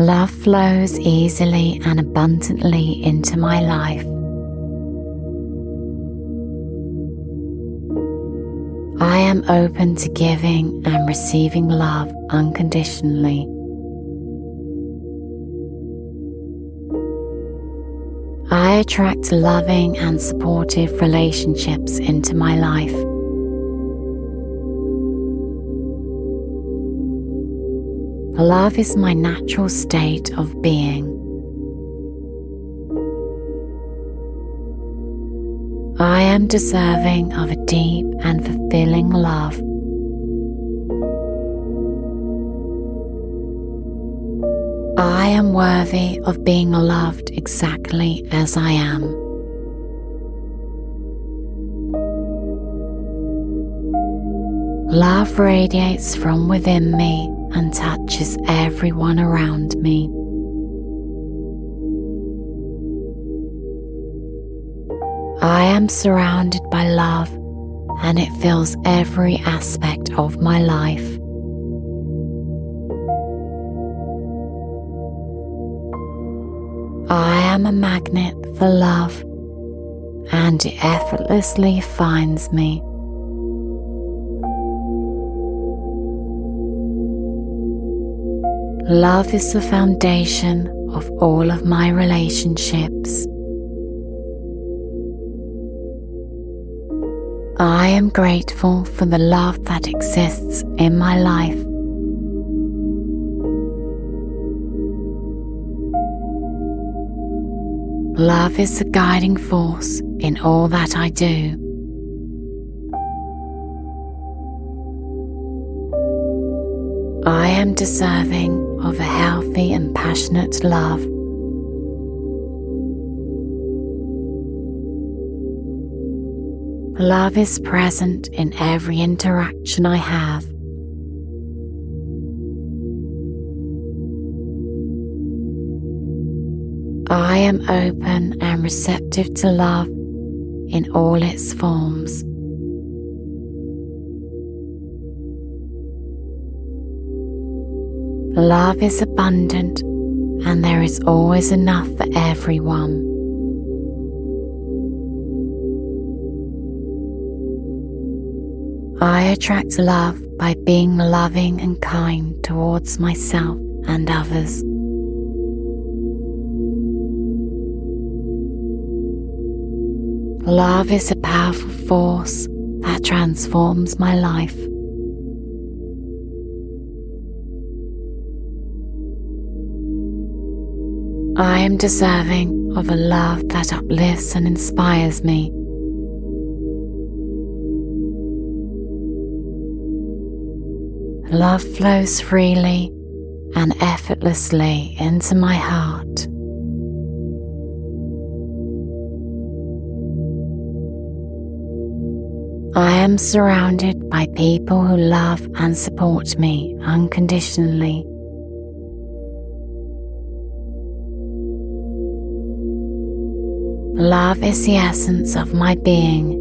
Love flows easily and abundantly into my life. I am open to giving and receiving love unconditionally. I attract loving and supportive relationships into my life. Love is my natural state of being. I am deserving of a deep and fulfilling love. I am worthy of being loved exactly as I am. Love radiates from within me and touches everyone around me. I am surrounded by love, and it fills every aspect of my life. I am a magnet for love, and it effortlessly finds me. Love is the foundation of all of my relationships. I am grateful for the love that exists in my life. Love is the guiding force in all that I do. I am deserving of a healthy and passionate love. Love is present in every interaction I have. I am open and receptive to love in all its forms. Love is abundant, and there is always enough for everyone. I attract love by being loving and kind towards myself and others. Love is a powerful force that transforms my life. I am deserving of a love that uplifts and inspires me. Love flows freely and effortlessly into my heart. I am surrounded by people who love and support me unconditionally. Love is the essence of my being,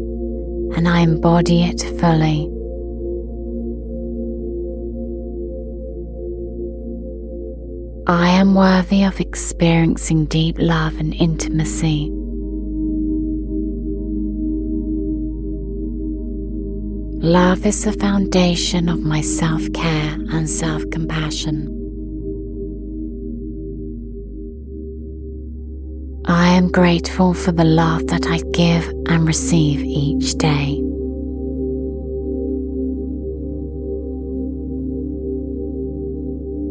and I embody it fully. I am worthy of experiencing deep love and intimacy. Love is the foundation of my self-care and self-compassion. I am grateful for the love that I give and receive each day.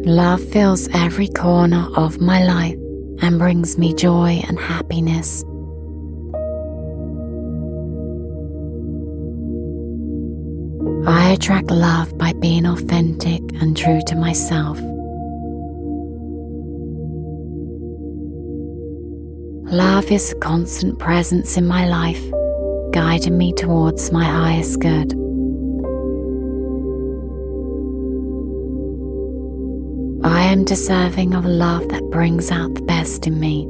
Love fills every corner of my life and brings me joy and happiness. I attract love by being authentic and true to myself. Love is a constant presence in my life, guiding me towards my highest good. I am deserving of love that brings out the best in me.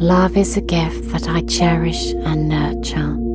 Love is a gift that I cherish and nurture.